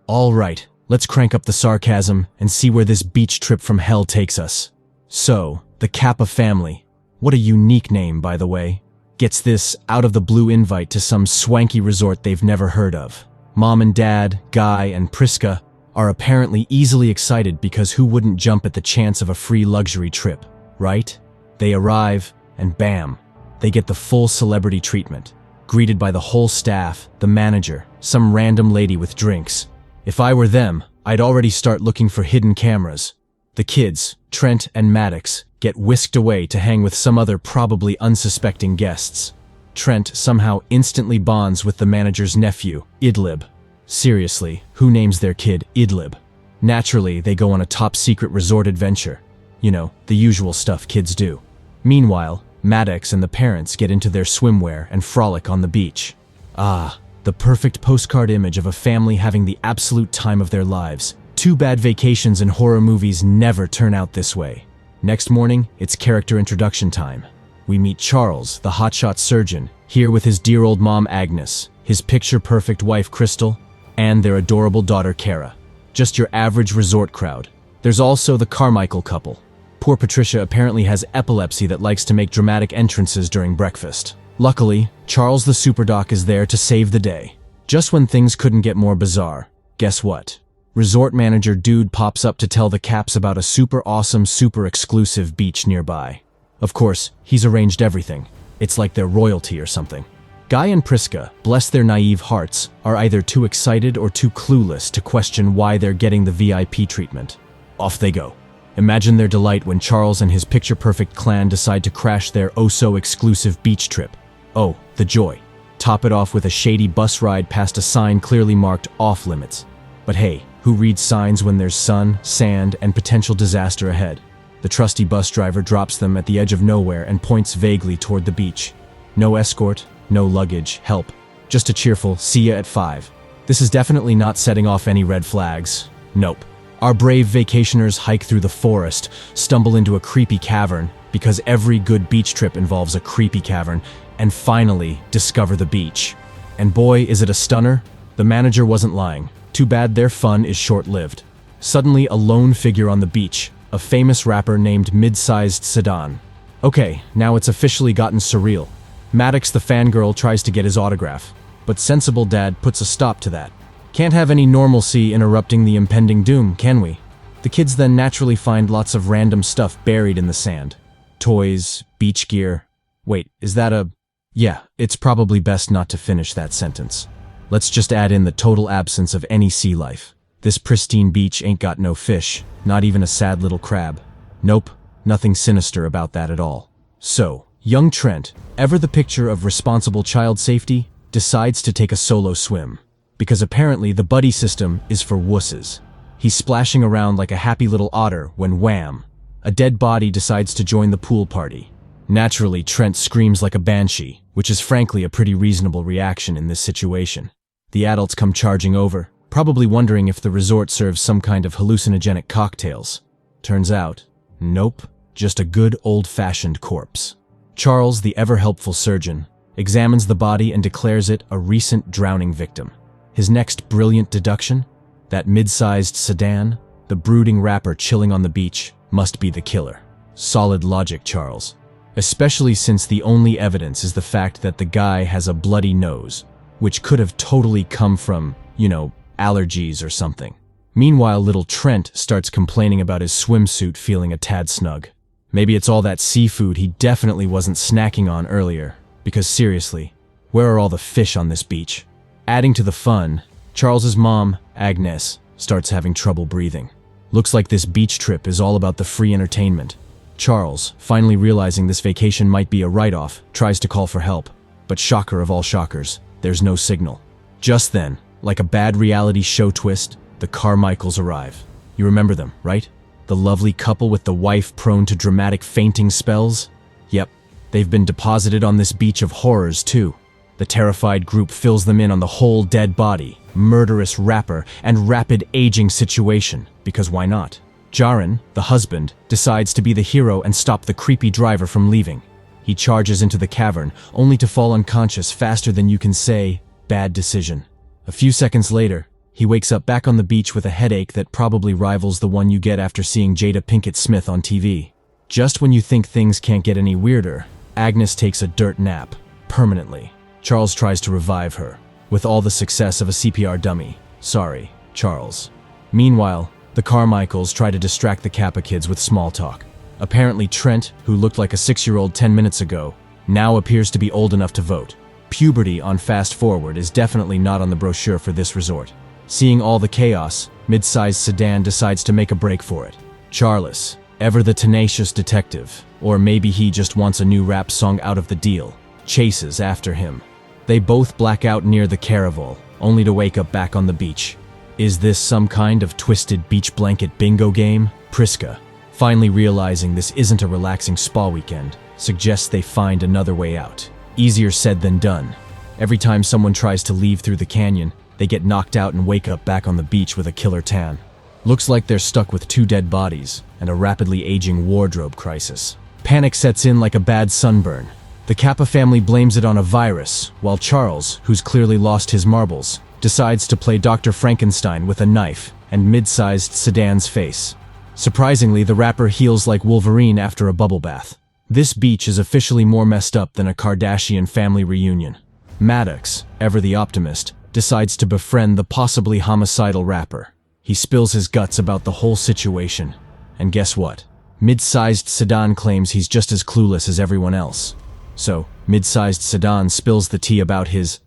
All right, let's crank up the sarcasm and see where this beach trip from hell takes us. So, the Kappa family. What a unique name, by the way. Gets this out-of-the-blue invite to some swanky resort they've never heard of. Mom and Dad, Guy and Priska, are apparently easily excited because who wouldn't jump at the chance of a free luxury trip, right? They arrive, and bam, they get the full celebrity treatment. Greeted by the whole staff, the manager, some random lady with drinks. If I were them, I'd already start looking for hidden cameras. The kids, Trent and Maddox, get whisked away to hang with some other probably unsuspecting guests. Trent somehow instantly bonds with the manager's nephew, Idlib. Seriously, who names their kid Idlib? Naturally, they go on a top-secret resort adventure. You know, the usual stuff kids do. Meanwhile, Maddox and the parents get into their swimwear and frolic on the beach. Ah, the perfect postcard image of a family having the absolute time of their lives. Too bad vacations in horror movies never turn out this way. Next morning, it's character introduction time. We meet Charles, the hotshot surgeon, here with his dear old mom Agnes, his picture-perfect wife Crystal, and their adorable daughter Kara. Just your average resort crowd. There's also the Carmichael couple. Poor Patricia apparently has epilepsy that likes to make dramatic entrances during breakfast. Luckily, Charles the superdoc is there to save the day. Just when things couldn't get more bizarre, guess what? Resort manager dude pops up to tell the Caps about a super awesome, super exclusive beach nearby. Of course, he's arranged everything. It's like they're royalty or something. Guy and Priska, bless their naive hearts, are either too excited or too clueless to question why they're getting the VIP treatment. Off they go. Imagine their delight when Charles and his picture-perfect clan decide to crash their oh-so-exclusive beach trip. Oh, the joy. Top it off with a shady bus ride past a sign clearly marked off-limits. But hey, who reads signs when there's sun, sand, and potential disaster ahead? The trusty bus driver drops them at the edge of nowhere and points vaguely toward the beach. No escort, no luggage, help. Just a cheerful, see ya at 5. This is definitely not setting off any red flags. Nope. Our brave vacationers hike through the forest, stumble into a creepy cavern, because every good beach trip involves a creepy cavern, and finally discover the beach. And boy, is it a stunner. The manager wasn't lying. Too bad their fun is short-lived. Suddenly, a lone figure on the beach, a famous rapper named Mid-Sized Sedan. Okay, now it's officially gotten surreal. Maddox the fangirl tries to get his autograph, but sensible dad puts a stop to that. Can't have any normalcy interrupting the impending doom, can we? The kids then naturally find lots of random stuff buried in the sand. Toys, beach gear. Wait, is that a... Yeah, it's probably best not to finish that sentence. Let's just add in the total absence of any sea life. This pristine beach ain't got no fish, not even a sad little crab. Nope, nothing sinister about that at all. So, young Trent, ever the picture of responsible child safety, decides to take a solo swim. Because apparently the buddy system is for wusses. He's splashing around like a happy little otter when wham! A dead body decides to join the pool party. Naturally, Trent screams like a banshee, which is frankly a pretty reasonable reaction in this situation. The adults come charging over, probably wondering if the resort serves some kind of hallucinogenic cocktails. Turns out, nope, just a good old-fashioned corpse. Charles, the ever-helpful surgeon, examines the body and declares it a recent drowning victim. His next brilliant deduction? That mid-sized sedan, the brooding rapper chilling on the beach, must be the killer. Solid logic, Charles. Especially since the only evidence is the fact that the guy has a bloody nose, which could have totally come from, you know, allergies or something. Meanwhile, little Trent starts complaining about his swimsuit feeling a tad snug. Maybe it's all that seafood he definitely wasn't snacking on earlier. Because seriously, where are all the fish on this beach? Adding to the fun, Charles's mom, Agnes, starts having trouble breathing. Looks like this beach trip is all about the free entertainment. Charles, finally realizing this vacation might be a write-off, tries to call for help. But shocker of all shockers, there's no signal. Just then, like a bad reality show twist, the Carmichaels arrive. You remember them, right? The lovely couple with the wife prone to dramatic fainting spells? Yep, they've been deposited on this beach of horrors too. The terrified group fills them in on the whole dead body, murderous rapper, and rapid aging situation, because why not? Jaren, the husband, decides to be the hero and stop the creepy driver from leaving. He charges into the cavern, only to fall unconscious faster than you can say, bad decision. A few seconds later, He wakes up back on the beach with a headache that probably rivals the one you get after seeing Jada Pinkett Smith on TV. Just when you think things can't get any weirder, Agnes takes a dirt nap, permanently. Charles tries to revive her, with all the success of a CPR dummy. Sorry, Charles. Meanwhile, the Carmichaels try to distract the Kappa kids with small talk. Apparently Trent, who looked like a 6-year-old 10 minutes ago, now appears to be old enough to vote. Puberty on fast forward is definitely not on the brochure for this resort. Seeing all the chaos, mid-sized sedan decides to make a break for it. Charles, ever the tenacious detective, or maybe he just wants a new rap song out of the deal, chases after him. They both black out near the caravel, only to wake up back on the beach. Is this some kind of twisted beach blanket bingo game? Priska, finally realizing this isn't a relaxing spa weekend, suggests they find another way out. Easier said than done. Every time someone tries to leave through the canyon, they get knocked out and wake up back on the beach with a killer tan. Looks like they're stuck with 2 dead bodies and a rapidly aging wardrobe crisis. Panic sets in like a bad sunburn. The Kappa family blames it on a virus, while Charles, who's clearly lost his marbles, decides to play Dr. Frankenstein with a knife and mid-sized sedan's face. Surprisingly, the rapper heals like Wolverine after a bubble bath. This beach is officially more messed up than a Kardashian family reunion. Maddox, ever the optimist, decides to befriend the possibly homicidal rapper. He spills his guts about the whole situation. And guess what? Mid-sized Sedan claims he's just as clueless as everyone else. So, mid-sized Sedan spills the tea about his,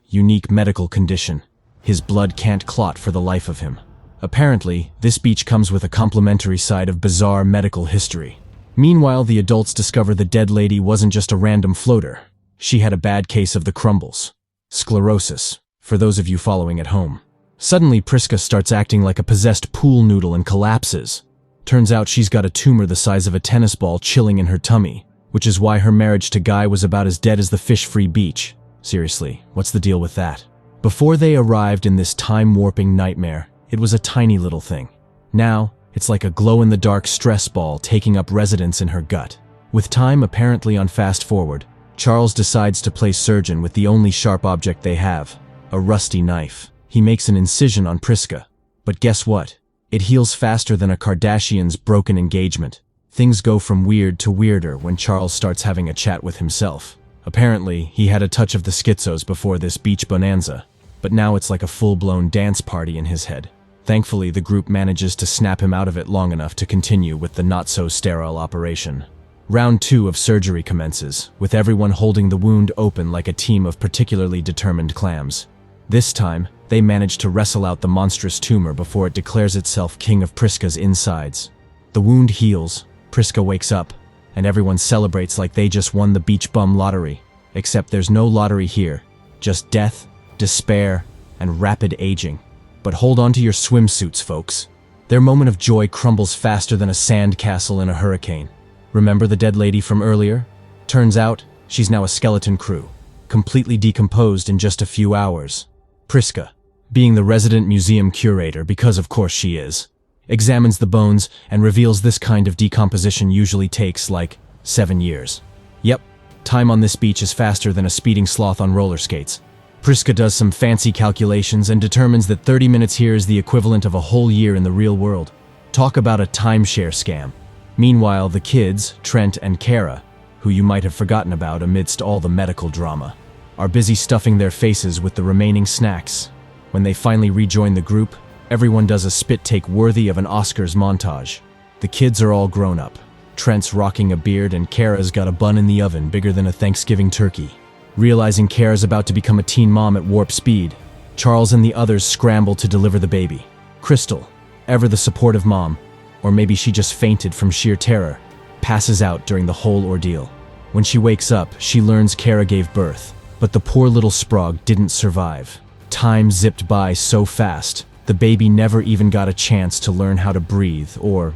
unique medical condition. His blood can't clot for the life of him. Apparently, this beach comes with a complimentary side of bizarre medical history. Meanwhile, the adults discover the dead lady wasn't just a random floater. She had a bad case of the crumbles. Sclerosis, for those of you following at home. Suddenly, Priska starts acting like a possessed pool noodle and collapses. Turns out she's got a tumor the size of a tennis ball chilling in her tummy, which is why her marriage to Guy was about as dead as the fish-free beach. Seriously, what's the deal with that? Before they arrived in this time-warping nightmare, it was a tiny little thing. Now, it's like a glow-in-the-dark stress ball taking up residence in her gut. With time apparently on fast forward, Charles decides to play surgeon with the only sharp object they have, a rusty knife. He makes an incision on Priska. But guess what? It heals faster than a Kardashian's broken engagement. Things go from weird to weirder when Charles starts having a chat with himself. Apparently, he had a touch of the schizos before this beach bonanza, but now it's like a full-blown dance party in his head. Thankfully, the group manages to snap him out of it long enough to continue with the not-so-sterile operation. Round 2 of surgery commences, with everyone holding the wound open like a team of particularly determined clams. This time, they manage to wrestle out the monstrous tumor before it declares itself king of Priska's insides. The wound heals, Priska wakes up, and everyone celebrates like they just won the beach bum lottery. Except there's no lottery here, just death, despair, and rapid aging. But hold on to your swimsuits, folks. Their moment of joy crumbles faster than a sand castle in a hurricane. Remember the dead lady from earlier? Turns out, she's now a skeleton crew, completely decomposed in just a few hours. Priska, being the resident museum curator, because of course she is, examines the bones and reveals this kind of decomposition usually takes, like, 7 years. Yep, time on this beach is faster than a speeding sloth on roller skates. Priska does some fancy calculations and determines that 30 minutes here is the equivalent of a whole year in the real world. Talk about a timeshare scam. Meanwhile, the kids, Trent and Kara, who you might have forgotten about amidst all the medical drama, are busy stuffing their faces with the remaining snacks. When they finally rejoin the group, everyone does a spit take worthy of an Oscars montage. The kids are all grown up. Trent's rocking a beard and Kara's got a bun in the oven bigger than a Thanksgiving turkey. Realizing Kara's about to become a teen mom at warp speed, Charles and the others scramble to deliver the baby. Crystal, ever the supportive mom, or maybe she just fainted from sheer terror, passes out during the whole ordeal. When she wakes up, she learns Kara gave birth, but the poor little Sprague didn't survive. Time zipped by so fast, the baby never even got a chance to learn how to breathe or,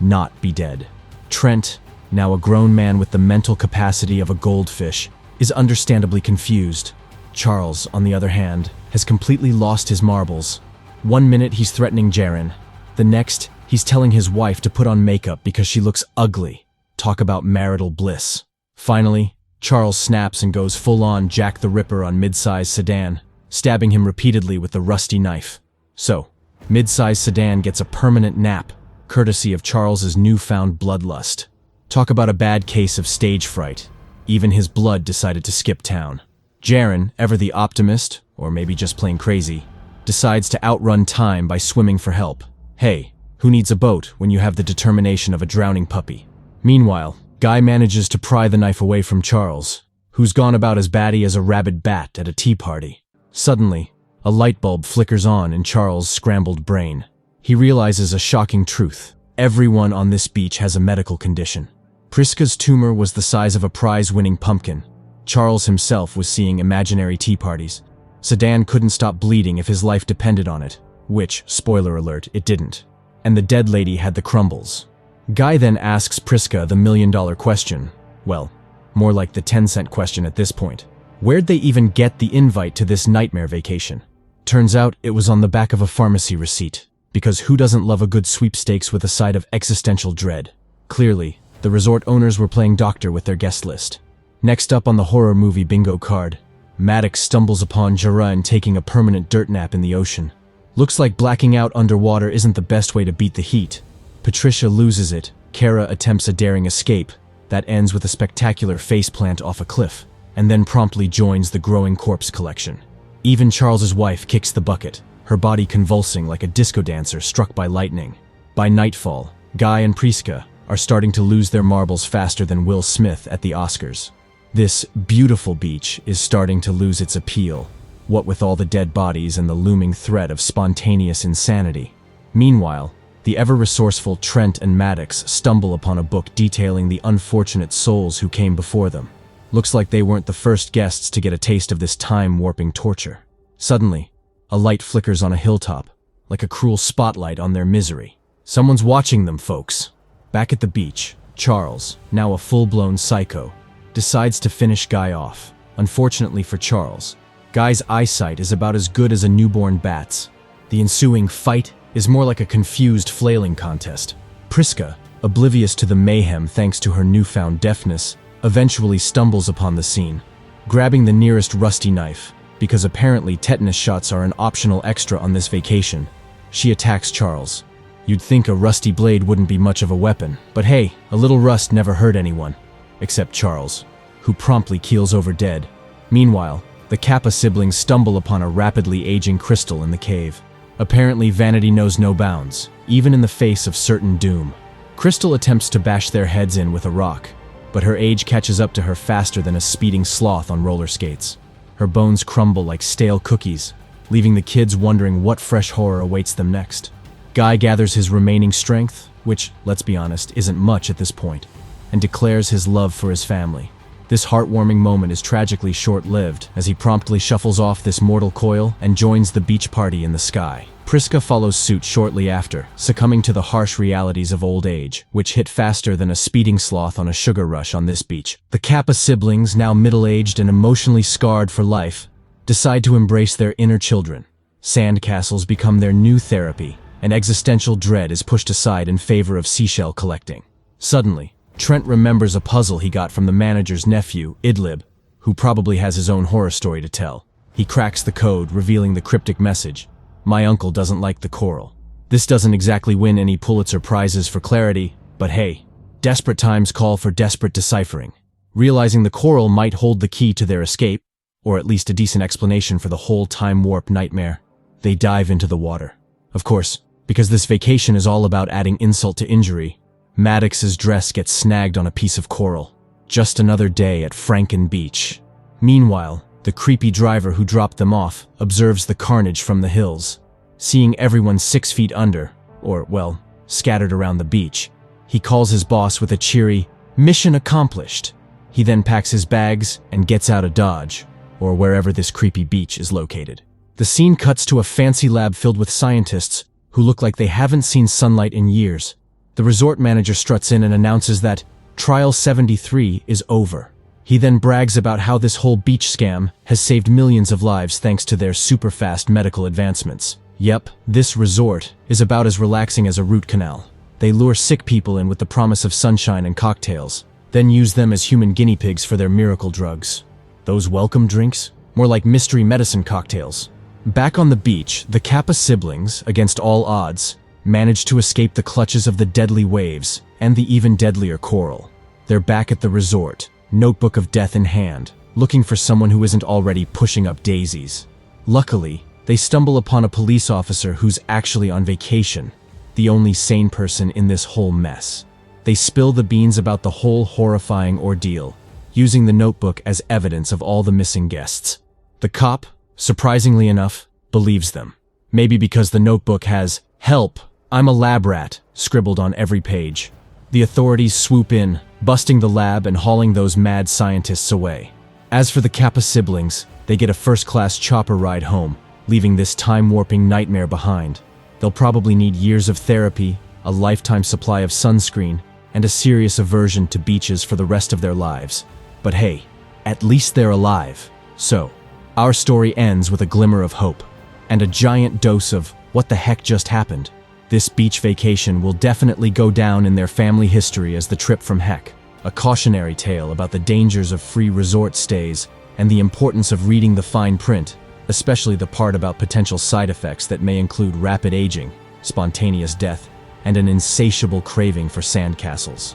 not be dead. Trent, now a grown man with the mental capacity of a goldfish, is understandably confused. Charles, on the other hand, has completely lost his marbles. One minute he's threatening Jaren. The next, he's telling his wife to put on makeup because she looks ugly. Talk about marital bliss. Finally, Charles snaps and goes full-on Jack the Ripper on mid-size sedan. stabbing him repeatedly with the rusty knife. So, mid-sized sedan gets a permanent nap, courtesy of Charles's newfound bloodlust. Talk about a bad case of stage fright. Even his blood decided to skip town. Jaren, ever the optimist, or maybe just plain crazy, decides to outrun time by swimming for help. Hey, who needs a boat when you have the determination of a drowning puppy? Meanwhile, Guy manages to pry the knife away from Charles, who's gone about as batty as a rabid bat at a tea party. Suddenly, a light bulb flickers on in Charles' scrambled brain. He realizes a shocking truth. Everyone on this beach has a medical condition. Priska's tumor was the size of a prize-winning pumpkin. Charles himself was seeing imaginary tea parties. Sedan couldn't stop bleeding if his life depended on it, which, spoiler alert, it didn't. And the dead lady had the crumbles. Guy then asks Priska the million-dollar question. Well, more like the 10-cent question at this point. Where'd they even get the invite to this nightmare vacation? Turns out it was on the back of a pharmacy receipt, because who doesn't love a good sweepstakes with a side of existential dread? Clearly, the resort owners were playing doctor with their guest list. Next up on the horror movie bingo card, Maddox stumbles upon Jaran taking a permanent dirt nap in the ocean. Looks like blacking out underwater isn't the best way to beat the heat. Patricia loses it, Kara attempts a daring escape, that ends with a spectacular faceplant off a cliff, and then promptly joins the growing corpse collection. Even Charles's wife kicks the bucket, her body convulsing like a disco dancer struck by lightning. By nightfall, Guy and Priska are starting to lose their marbles faster than Will Smith at the Oscars. This beautiful beach is starting to lose its appeal, what with all the dead bodies and the looming threat of spontaneous insanity. Meanwhile, the ever-resourceful Trent and Maddox stumble upon a book detailing the unfortunate souls who came before them. Looks like they weren't the first guests to get a taste of this time-warping torture. Suddenly, a light flickers on a hilltop, like a cruel spotlight on their misery. Someone's watching them, folks. Back at the beach, Charles, now a full-blown psycho, decides to finish Guy off. Unfortunately for Charles, Guy's eyesight is about as good as a newborn bat's. The ensuing fight is more like a confused flailing contest. Priska, oblivious to the mayhem thanks to her newfound deafness, eventually stumbles upon the scene, grabbing the nearest rusty knife, because apparently tetanus shots are an optional extra on this vacation. She attacks Charles. You'd think a rusty blade wouldn't be much of a weapon, but hey, a little rust never hurt anyone, except Charles, who promptly keels over dead. Meanwhile, the Kappa siblings stumble upon a rapidly aging crystal in the cave. Apparently, vanity knows no bounds, even in the face of certain doom. Crystal attempts to bash their heads in with a rock, but her age catches up to her faster than a speeding sloth on roller skates. Her bones crumble like stale cookies, leaving the kids wondering what fresh horror awaits them next. Guy gathers his remaining strength, which, let's be honest, isn't much at this point, and declares his love for his family. This heartwarming moment is tragically short-lived, as he promptly shuffles off this mortal coil and joins the beach party in the sky. Priska follows suit shortly after, succumbing to the harsh realities of old age, which hit faster than a speeding sloth on a sugar rush on this beach. The Kappa siblings, now middle-aged and emotionally scarred for life, decide to embrace their inner children. Sandcastles become their new therapy, and existential dread is pushed aside in favor of seashell collecting. Suddenly, Trent remembers a puzzle he got from the manager's nephew, Idlib, who probably has his own horror story to tell. He cracks the code, revealing the cryptic message, "My uncle doesn't like the coral." This doesn't exactly win any Pulitzer Prizes for clarity, but hey, desperate times call for desperate deciphering. Realizing the coral might hold the key to their escape, or at least a decent explanation for the whole time warp nightmare, they dive into the water. Of course, because this vacation is all about adding insult to injury, Maddox's dress gets snagged on a piece of coral. Just another day at Franken Beach. Meanwhile, the creepy driver who dropped them off observes the carnage from the hills. Seeing everyone 6 feet under, or, well, scattered around the beach, he calls his boss with a cheery, "Mission accomplished." He then packs his bags and gets out of Dodge, or wherever this creepy beach is located. The scene cuts to a fancy lab filled with scientists who look like they haven't seen sunlight in years. The resort manager struts in and announces that Trial 73 is over. He then brags about how this whole beach scam has saved millions of lives thanks to their super-fast medical advancements. Yep, this resort is about as relaxing as a root canal. They lure sick people in with the promise of sunshine and cocktails, then use them as human guinea pigs for their miracle drugs. Those welcome drinks? More like mystery medicine cocktails. Back on the beach, the Kappa siblings, against all odds, managed to escape the clutches of the deadly waves and the even deadlier coral. They're back at the resort, notebook of death in hand, looking for someone who isn't already pushing up daisies. Luckily, they stumble upon a police officer who's actually on vacation, the only sane person in this whole mess. They spill the beans about the whole horrifying ordeal, using the notebook as evidence of all the missing guests. The cop, surprisingly enough, believes them. Maybe because the notebook has, "Help, I'm a lab rat," scribbled on every page. The authorities swoop in, busting the lab and hauling those mad scientists away. As for the Kappa siblings, they get a first-class chopper ride home, leaving this time-warping nightmare behind. They'll probably need years of therapy, a lifetime supply of sunscreen, and a serious aversion to beaches for the rest of their lives. But hey, at least they're alive. So, our story ends with a glimmer of hope, and a giant dose of what the heck just happened. This beach vacation will definitely go down in their family history as the trip from heck, a cautionary tale about the dangers of free resort stays and the importance of reading the fine print, especially the part about potential side effects that may include rapid aging, spontaneous death, and an insatiable craving for sandcastles.